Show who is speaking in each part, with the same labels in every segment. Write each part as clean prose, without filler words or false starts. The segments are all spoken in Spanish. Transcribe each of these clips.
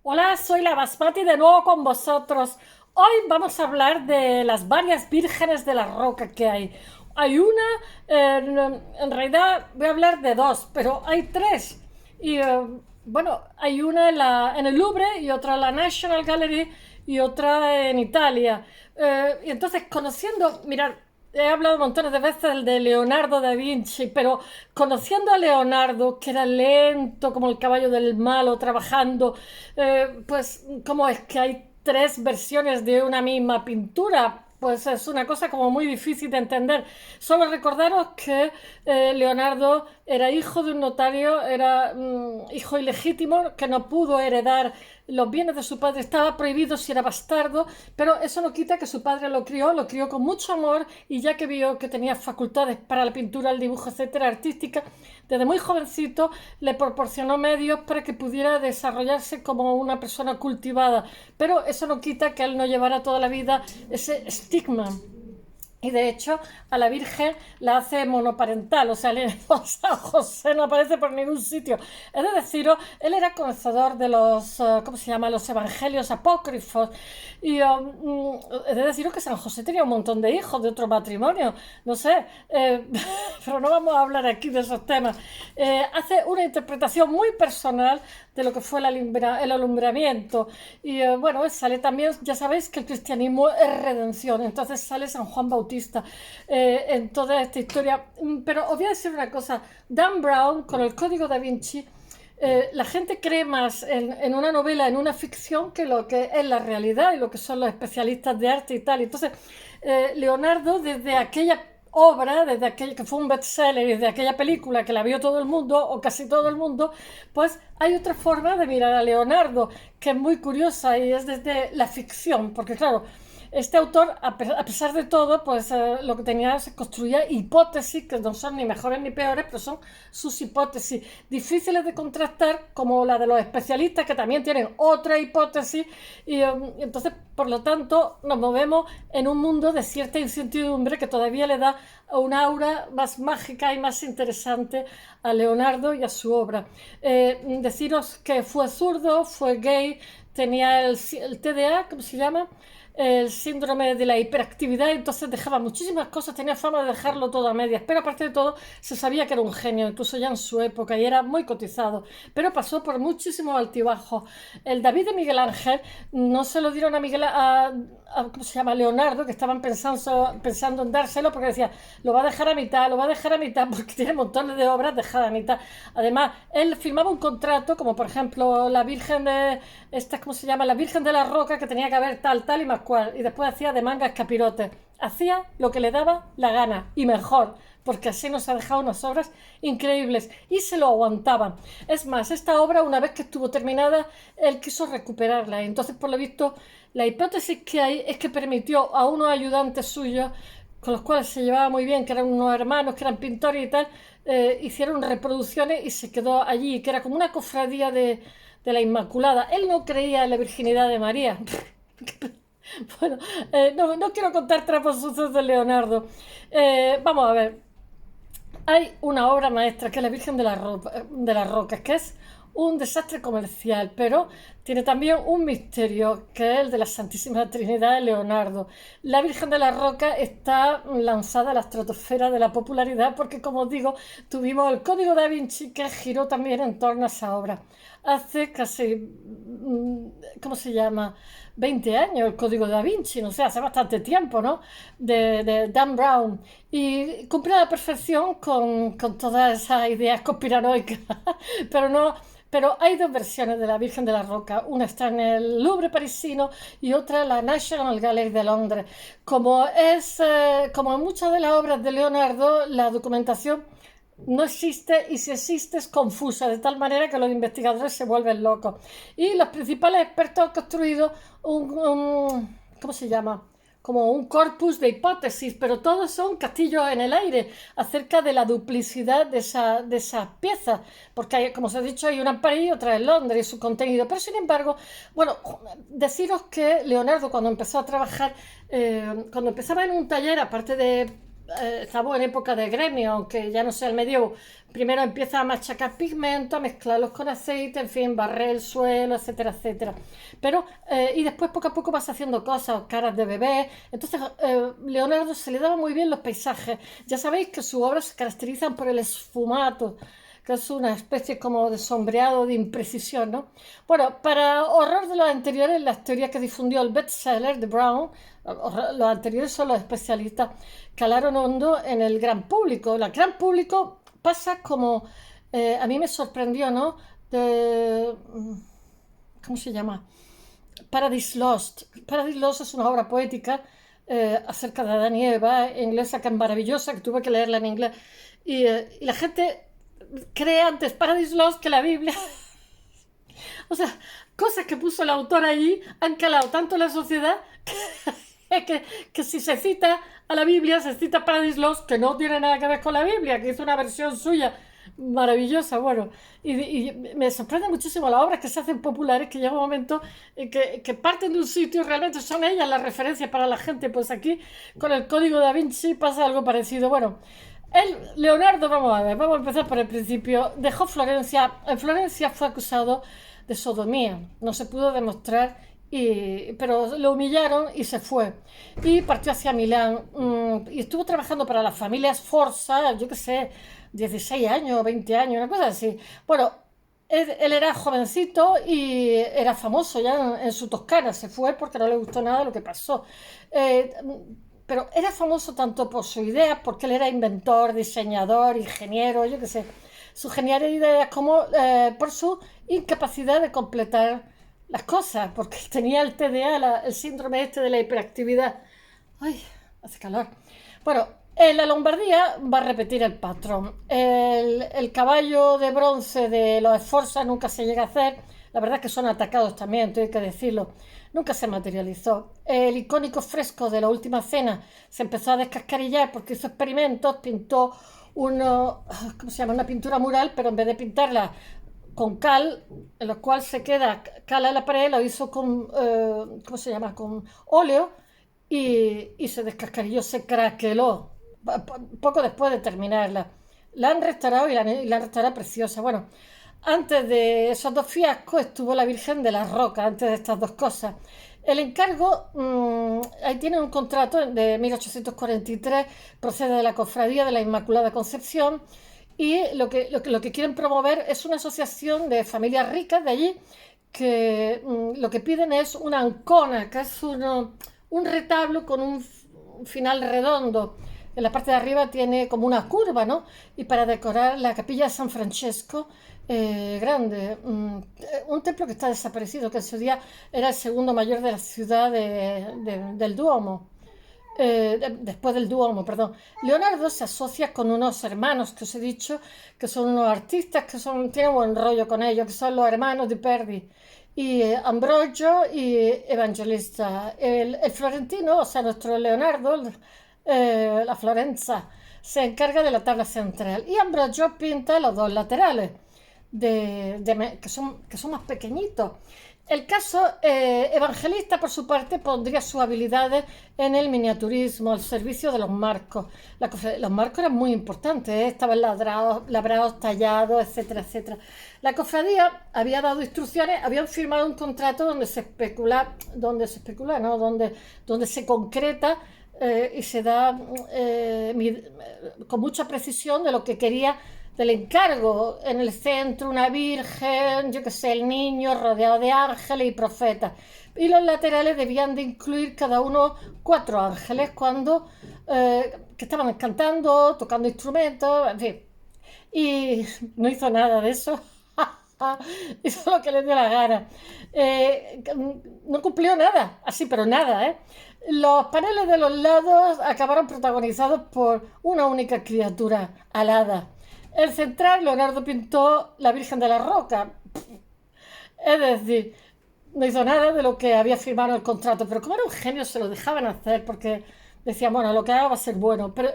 Speaker 1: Hola, soy la Basmati de nuevo con vosotros. Hoy vamos a hablar de las varias vírgenes de la roca que hay. Hay una, en realidad voy a hablar de dos, pero hay tres. Y bueno, hay una en el Louvre y otra en la National Gallery y otra en Italia. Y entonces, conociendo, mirad, he hablado montones de veces de Leonardo da Vinci, pero conociendo a Leonardo, que era lento como el caballo del malo, trabajando, pues cómo es que hay tres versiones de una misma pintura. Pues es una cosa como muy difícil de entender. Solo recordaros que Leonardo era hijo de un notario, era hijo ilegítimo, que no pudo heredar los bienes de su padre, estaba prohibido si era bastardo, pero eso no quita que su padre lo crió con mucho amor y ya que vio que tenía facultades para la pintura, el dibujo, etcétera, artística, desde muy jovencito le proporcionó medios para que pudiera desarrollarse como una persona cultivada, pero eso no quita que él no llevara toda la vida ese estigma. Y de hecho, a la Virgen la hace monoparental, o sea, San José no aparece por ningún sitio. Es de deciros, él era conocedor de los, ¿cómo se llama?, los evangelios apócrifos. Y es de deciros que San José tenía un montón de hijos de otro matrimonio. No sé, pero no vamos a hablar aquí de esos temas. Hace una interpretación muy personal de lo que fue el alumbramiento. Y bueno, sale también, ya sabéis que el cristianismo es redención, entonces sale San Juan Bautista en toda esta historia. Pero os voy a decir una cosa, Dan Brown con el Código da Vinci, la gente cree más en una novela, en una ficción, que lo que es la realidad y lo que son los especialistas de arte y tal. Entonces, Leonardo, desde aquella obra, desde aquel que fue un bestseller y desde aquella película que la vio todo el mundo o casi todo el mundo, pues hay otra forma de mirar a Leonardo que es muy curiosa y es desde la ficción, porque claro, este autor, a pesar de todo, pues lo que tenía se construía hipótesis que no son ni mejores ni peores, pero son sus hipótesis difíciles de contrastar, como la de los especialistas que también tienen otra hipótesis, y entonces, por lo tanto, nos movemos en un mundo de cierta incertidumbre que todavía le da un aura más mágica y más interesante a Leonardo y a su obra. Deciros que fue zurdo, fue gay, tenía el TDA, ¿cómo se llama?, el síndrome de la hiperactividad, entonces dejaba muchísimas cosas, tenía fama de dejarlo todo a medias, pero aparte de todo se sabía que era un genio, incluso ya en su época, y era muy cotizado, pero pasó por muchísimos altibajos. El David de Miguel Ángel no se lo dieron a ¿cómo se llama?, Leonardo, que estaban pensando en dárselo, porque decía, lo va a dejar a mitad, lo va a dejar a mitad, porque tiene montones de obras dejadas a mitad. Además, él firmaba un contrato, como por ejemplo la Virgen de, esta, ¿cómo se llama?, la Virgen de la Roca, que tenía que haber tal y más cual, y después hacía de mangas capirotes. Hacía lo que le daba la gana, y mejor, porque así nos ha dejado unas obras increíbles, y se lo aguantaban. Es más, esta obra, una vez que estuvo terminada, él quiso recuperarla, y entonces, por lo visto, la hipótesis que hay es que permitió a unos ayudantes suyos, con los cuales se llevaba muy bien, que eran unos hermanos, que eran pintores y tal, hicieron reproducciones y se quedó allí, que era como una cofradía de la Inmaculada. Él no creía en la virginidad de María. Bueno, no quiero contar trapos sucios de Leonardo. Vamos a ver. Hay una obra maestra que es la Virgen de las Rocas, que es un desastre comercial, pero tiene también un misterio, que es el de la Santísima Trinidad de Leonardo. La Virgen de la Roca está lanzada a la estratosfera de la popularidad porque, como os digo, tuvimos el Código da Vinci que giró también en torno a esa obra. Hace casi, ¿cómo se llama?, 20 años el Código da Vinci, no sé, hace bastante tiempo, ¿no?, de Dan Brown, y cumple a la perfección con todas esas ideas conspiranoicas, pero no, pero hay dos versiones de la Virgen de la Roca, una está en el Louvre parisino y otra en la National Gallery de Londres. Como en muchas de las obras de Leonardo, la documentación no existe, y si existe es confusa, de tal manera que los investigadores se vuelven locos. Y los principales expertos han construido ¿cómo se llama?, como un corpus de hipótesis, pero todos son castillos en el aire acerca de la duplicidad de esa pieza, porque hay, como os he dicho, hay una en París y otra en Londres y su contenido. Pero sin embargo, bueno, deciros que Leonardo, cuando empezó a trabajar, cuando empezaba en un taller, aparte de estamos en época de gremio, aunque ya no sea el medievo, primero empieza a machacar pigmentos, a mezclarlos con aceite, en fin, barrer el suelo, etcétera, etcétera. Pero, y después poco a poco vas haciendo cosas, caras de bebé. Entonces, Leonardo se le daba muy bien los paisajes. Ya sabéis que sus obras se caracterizan por el esfumato, que es una especie como de sombreado de imprecisión, ¿no? Bueno, para horror de los anteriores, las teorías que difundió el bestseller de Brown, los anteriores son los especialistas, calaron hondo en el gran público. El gran público pasa como, a mí me sorprendió, ¿no? ¿Cómo se llama? Paradise Lost. Paradise Lost es una obra poética acerca de Adán y Eva, inglesa, que es maravillosa, que tuve que leerla en inglés. Y la gente cree antes Paradise Lost que la Biblia. O sea, cosas que puso el autor allí han calado tanto en la sociedad que si se cita a la Biblia, se cita Paradise Lost, que no tiene nada que ver con la Biblia, que hizo una versión suya maravillosa. Bueno, y me sorprende muchísimo las obras que se hacen populares, que llega un momento en que parten de un sitio y realmente son ellas las referencias para la gente. Pues aquí, con el Código Da Vinci, pasa algo parecido. Bueno, Leonardo, vamos a ver, vamos a empezar por el principio. Dejó Florencia. En Florencia fue acusado de sodomía. No se pudo demostrar, pero lo humillaron y se fue. Y partió hacia Milán. Y estuvo trabajando para las familias Sforza, yo qué sé, 16 años, 20 años, una cosa así. Bueno, él era jovencito y era famoso ya en su Toscana. Se fue porque no le gustó nada lo que pasó. Eh, pero era famoso tanto por sus ideas, porque él era inventor, diseñador, ingeniero, yo qué sé, su genialidad ideas, como por su incapacidad de completar las cosas, porque tenía el TDA, el síndrome este de la hiperactividad. Ay, hace calor. Bueno, en la Lombardía va a repetir el patrón. El caballo de bronce de los Sforza nunca se llega a hacer. La verdad es que son atacados también, tengo que decirlo. Nunca se materializó. El icónico fresco de la Última Cena se empezó a descascarillar porque hizo experimentos, pintó ¿cómo se llama? Una pintura mural, pero en vez de pintarla con cal, en lo cual se queda cal a la pared, lo hizo con, ¿cómo se llama? Con óleo y se descascarilló, se craqueló poco después de terminarla. La han restaurado y la han restaurado preciosa. Bueno, antes de esos dos fiascos estuvo la Virgen de la Roca, antes de estas dos cosas. El encargo, ahí tiene un contrato de 1843, procede de la Cofradía de la Inmaculada Concepción, y lo que quieren promover es una asociación de familias ricas de allí que lo que piden es una ancona, que es un retablo con un final redondo. En la parte de arriba tiene como una curva, ¿no? Y para decorar la capilla de San Francesco, grande, un templo que está desaparecido, que en su día era el segundo mayor de la ciudad del Duomo. Después del Duomo, perdón. Leonardo se asocia con unos hermanos que os he dicho, que son unos artistas que tienen buen rollo con ellos, que son los hermanos di Perdi, y Ambrogio y Evangelista. El florentino, o sea, nuestro Leonardo, la Florenza, se encarga de la tabla central y Ambrogio pinta los dos laterales, que son más pequeñitos. El caso, Evangelista, por su parte, pondría sus habilidades en el miniaturismo, al servicio de los marcos. Los marcos eran muy importantes, estaban labrados, tallados, etcétera, etcétera. La cofradía había dado instrucciones, habían firmado un contrato donde se especula, ¿no? Donde se concreta y se da con mucha precisión de lo que quería del encargo. En el centro una virgen, yo que sé, el niño rodeado de ángeles y profetas, y los laterales debían de incluir cada uno 4 ángeles que estaban cantando, tocando instrumentos, en fin. Y no hizo nada de eso. Hizo lo que le dio la gana. No cumplió nada, así, pero nada, ¿eh? Los paneles de los lados acabaron protagonizados por una única criatura alada. El central, Leonardo pintó la Virgen de la Roca. Es decir, no hizo nada de lo que había firmado el contrato, pero como era un genio se lo dejaban hacer porque decían, bueno, lo que haga va a ser bueno. Pero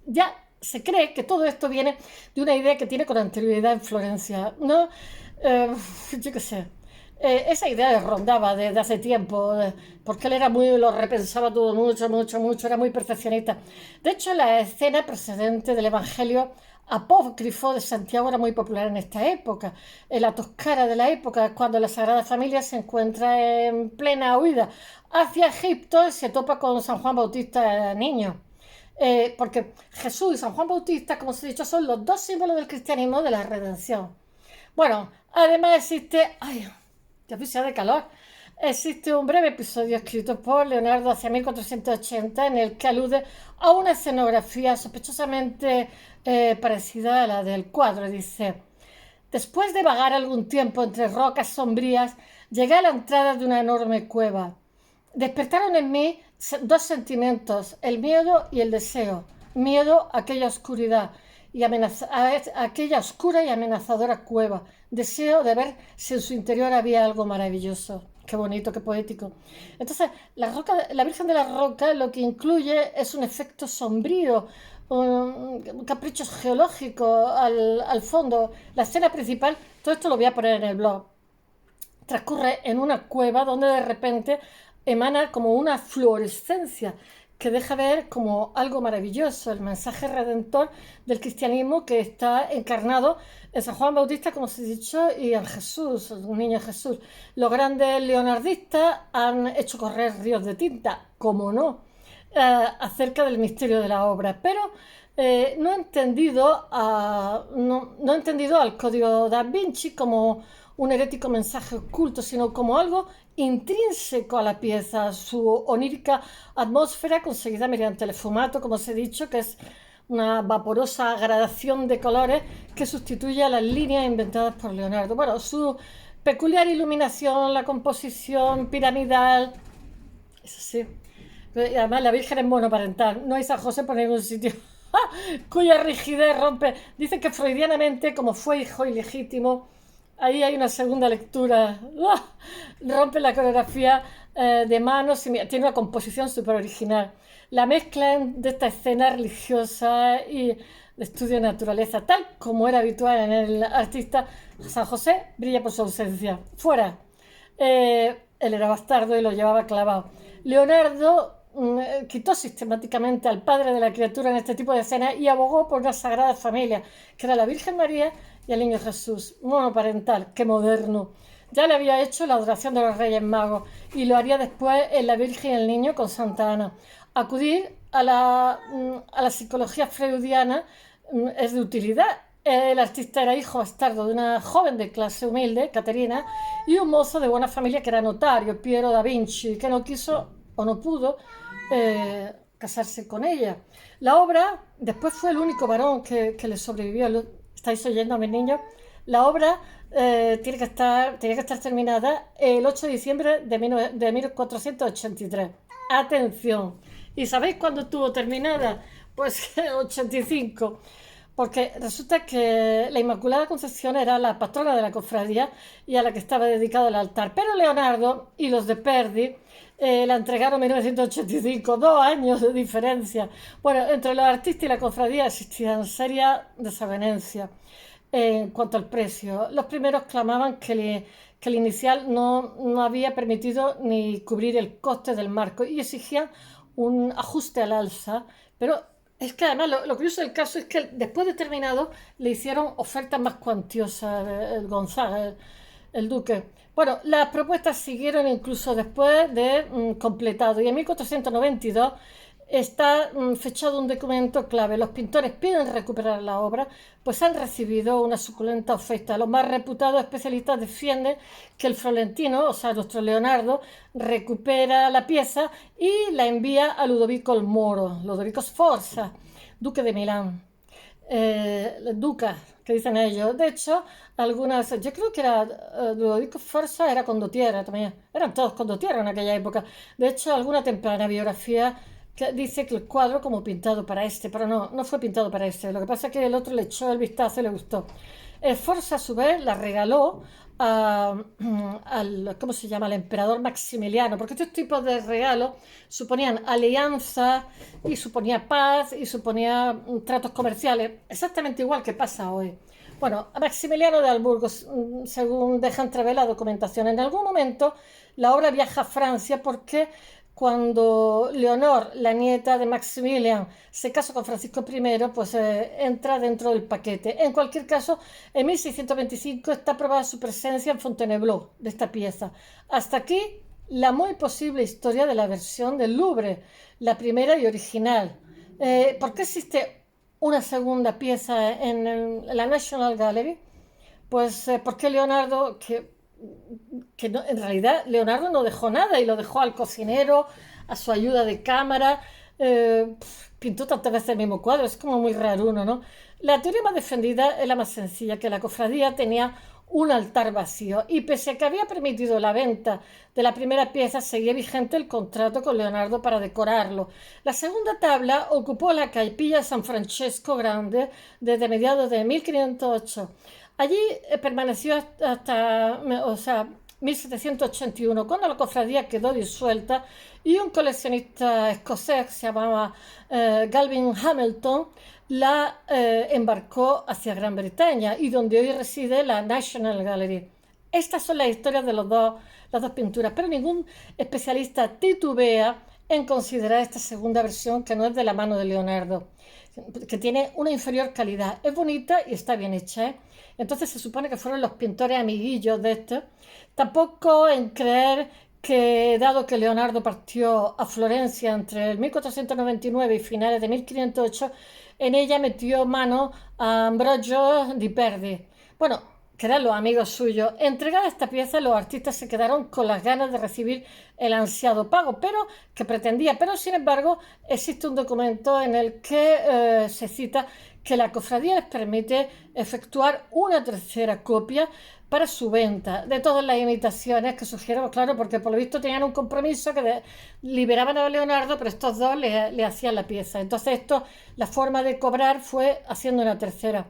Speaker 1: ya se cree que todo esto viene de una idea que tiene con anterioridad en Florencia, ¿no? Yo qué sé. Esa idea rondaba desde hace tiempo, porque él lo repensaba todo mucho, mucho, mucho, era muy perfeccionista. De hecho, la escena precedente del Evangelio apócrifo de Santiago era muy popular en esta época. En la Toscana de la época, cuando la Sagrada Familia se encuentra en plena huida hacia Egipto y se topa con San Juan Bautista niño. Porque Jesús y San Juan Bautista, como os he dicho, son los dos símbolos del cristianismo de la redención. Bueno, además existe... ¡Ay! Ya puse de calor. Existe un breve episodio escrito por Leonardo hacia 1480 en el que alude a una escenografía sospechosamente parecida a la del cuadro. Dice: después de vagar algún tiempo entre rocas sombrías, llegué a la entrada de una enorme cueva. Despertaron en mí dos sentimientos, el miedo y el deseo. Miedo a aquella oscuridad y a aquella oscura y amenazadora cueva. Deseo de ver si en su interior había algo maravilloso. Qué bonito, qué poético. Entonces, la Virgen de la Roca lo que incluye es un efecto sombrío, un capricho geológico al fondo. La escena principal, todo esto lo voy a poner en el blog, transcurre en una cueva donde de repente emana como una fluorescencia que deja ver como algo maravilloso, el mensaje redentor del cristianismo que está encarnado en San Juan Bautista, como os he dicho, y en Jesús, un niño Jesús. Los grandes leonardistas han hecho correr ríos de tinta, como no, acerca del misterio de la obra, pero no he entendido al Código da Vinci como un herético mensaje oculto, sino como algo intrínseco a la pieza, su onírica atmósfera conseguida mediante el esfumato, como os he dicho, que es una vaporosa gradación de colores que sustituye a las líneas inventadas por Leonardo. Bueno, su peculiar iluminación, la composición piramidal, eso sí. Y además la Virgen es monoparental, no hay San José por ningún sitio, cuya rigidez rompe. Dice que freudianamente, como fue hijo ilegítimo, ahí hay una segunda lectura. Rompe la coreografía de manos y tiene una composición súper original. La mezcla de esta escena religiosa y de estudio de naturaleza, tal como era habitual en el artista, San José brilla por su ausencia. Fuera. Él era bastardo y lo llevaba clavado. Leonardo quitó sistemáticamente al padre de la criatura en este tipo de escenas y abogó por una sagrada familia, que era la Virgen María y el Niño Jesús, monoparental. ¡Qué moderno! Ya le había hecho la adoración de los Reyes Magos y lo haría después en la Virgen y el Niño con Santa Ana. Acudir a la psicología freudiana es de utilidad. El artista era hijo bastardo de una joven de clase humilde, Caterina, y un mozo de buena familia que era notario, Piero da Vinci, que no quiso o no pudo casarse con ella. La obra, después fue el único varón que le sobrevivió. ¿Estáis oyendo a mis niños? La obra tenía que estar terminada el 8 de diciembre de 1483. Atención. ¿Y sabéis cuándo estuvo terminada? Pues el 85. Porque resulta que la Inmaculada Concepción era la patrona de la cofradía y a la que estaba dedicado el altar. Pero Leonardo y los de Perdi la entregaron en 1985, 2 años de diferencia. Bueno, entre los artistas y la cofradía existían serias desavenencias en cuanto al precio. Los primeros clamaban que el inicial no había permitido ni cubrir el coste del marco y exigían un ajuste al alza, pero es que además lo curioso del caso es que después de terminado le hicieron ofertas más cuantiosas el Gonzaga, el duque. Bueno, las propuestas siguieron incluso después de completado y en 1492 está fechado un documento clave. Los pintores piden recuperar la obra, pues han recibido una suculenta oferta. Los más reputados especialistas defienden que el florentino, o sea, nuestro Leonardo, recupera la pieza y la envía a Ludovico el Moro, Ludovico Sforza, duque de Milán. Duca, que dicen ellos. De hecho, yo creo que era Ludovico Sforza, era condottiero también. Eran todos condottieri en aquella época. De hecho, alguna temprana biografía que dice que el cuadro como pintado para este, pero no fue pintado para este. Lo que pasa es que el otro le echó el vistazo y le gustó. Sforza a su vez la regaló ¿cómo se llama? Al emperador Maximiliano, porque estos tipos de regalos suponían alianza y suponía paz y suponía tratos comerciales, exactamente igual que pasa hoy. Bueno, a Maximiliano de Habsburgo, según deja entrever la documentación, en algún momento la obra viaja a Francia porque cuando Leonor, la nieta de Maximilian, se casa con Francisco I, pues entra dentro del paquete. En cualquier caso, en 1625 está probada su presencia en Fontainebleau de esta pieza. Hasta aquí la muy posible historia de la versión del Louvre, la primera y original. ¿Por qué existe una segunda pieza en la National Gallery? Pues porque Leonardo, que no, en realidad Leonardo no dejó nada y lo dejó al cocinero, a su ayuda de cámara, pintó tantas veces el mismo cuadro, es como muy raruno, ¿no? La teoría más defendida es la más sencilla, que la cofradía tenía un altar vacío y pese a que había permitido la venta de la primera pieza, seguía vigente el contrato con Leonardo para decorarlo. La segunda tabla ocupó la capilla de San Francesco Grande desde mediados de 1508. Allí permaneció hasta, o sea, 1781, cuando la cofradía quedó disuelta y un coleccionista escocés que se llamaba Galvin Hamilton la embarcó hacia Gran Bretaña y donde hoy reside la National Gallery. Estas son las historias de las dos pinturas, pero ningún especialista titubea en considerar esta segunda versión, que no es de la mano de Leonardo, que tiene una inferior calidad. Es bonita y está bien hecha, ¿eh? Entonces se supone que fueron los pintores amiguillos de este. Tampoco en creer que, dado que Leonardo partió a Florencia entre el 1499 y finales de 1508, en ella metió mano a Ambrogio di Verdi. Bueno, que eran los amigos suyos. Entregada esta pieza, los artistas se quedaron con las ganas de recibir el ansiado pago, pero que pretendía. Pero, sin embargo, existe un documento en el que se cita que la cofradía les permite efectuar una tercera copia para su venta de todas las imitaciones que surgieron, claro, porque por lo visto tenían un compromiso que liberaban a Leonardo, pero estos dos le hacían la pieza. Entonces la forma de cobrar fue haciendo una tercera.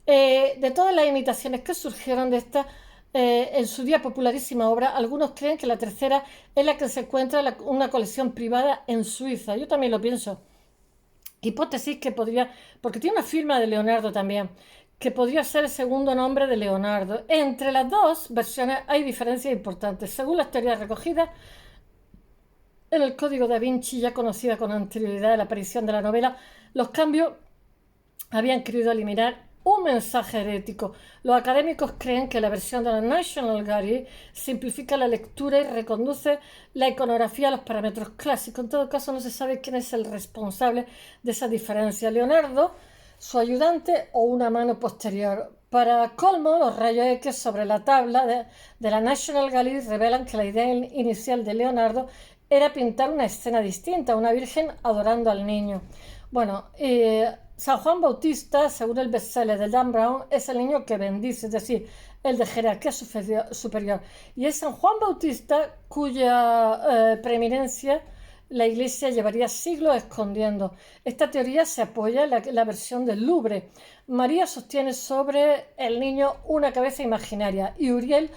Speaker 1: De todas las imitaciones que surgieron de esta, en su día popularísima obra, algunos creen que la tercera es la que se encuentra en una colección privada en Suiza. Yo también lo pienso. Hipótesis que podría, porque tiene una firma de Leonardo también, que podría ser el segundo nombre de Leonardo. Entre las dos versiones hay diferencias importantes. Según las teorías recogidas en el Código da Vinci, ya conocida con anterioridad a la aparición de la novela, los cambios habían querido eliminar un mensaje herético. Los académicos creen que la versión de la National Gallery simplifica la lectura y reconduce la iconografía a los parámetros clásicos. En todo caso, no se sabe quién es el responsable de esa diferencia, Leonardo, su ayudante o una mano posterior. Para colmo, los rayos X sobre la tabla de la National Gallery revelan que la idea inicial de Leonardo era pintar una escena distinta, una virgen adorando al niño. Bueno, San Juan Bautista, según el bestseller de Dan Brown, es el niño que bendice, es decir, el de jerarquía superior. Y es San Juan Bautista cuya preeminencia la Iglesia llevaría siglos escondiendo. Esta teoría se apoya en la versión del Louvre. María sostiene sobre el niño una cabeza imaginaria y Uriel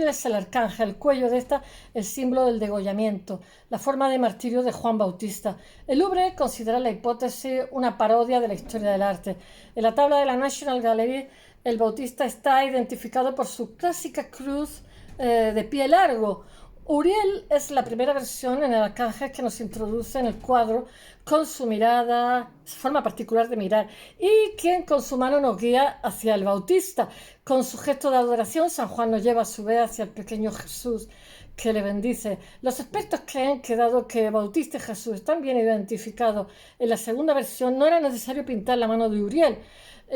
Speaker 1: es el arcángel, el cuello de esta el símbolo del degollamiento, la forma de martirio de Juan Bautista. El Louvre considera la hipótesis una parodia de la historia del arte. En la tabla de la National Gallery, el Bautista está identificado por su clásica cruz de pie largo. Uriel es la primera versión en el arcángel que nos introduce en el cuadro con su mirada, su forma particular de mirar, y quien con su mano nos guía hacia el Bautista. Con su gesto de adoración, San Juan nos lleva a su vez hacia el pequeño Jesús que le bendice. Los expertos creen que dado que Bautista y Jesús están bien identificados en la segunda versión, no era necesario pintar la mano de Uriel.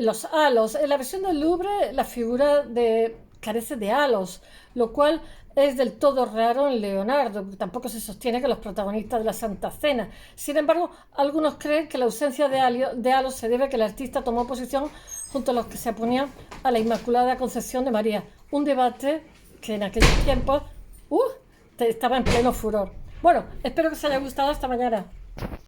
Speaker 1: Los halos, en la versión del Louvre la figura carece de halos, lo cual es del todo raro en Leonardo. Tampoco se sostiene que los protagonistas de la Santa Cena. Sin embargo, algunos creen que la ausencia de halos se debe a que el artista tomó posición junto a los que se oponían a la Inmaculada Concepción de María. Un debate que en aquellos tiempos estaba en pleno furor. Bueno, espero que os haya gustado. Hasta mañana.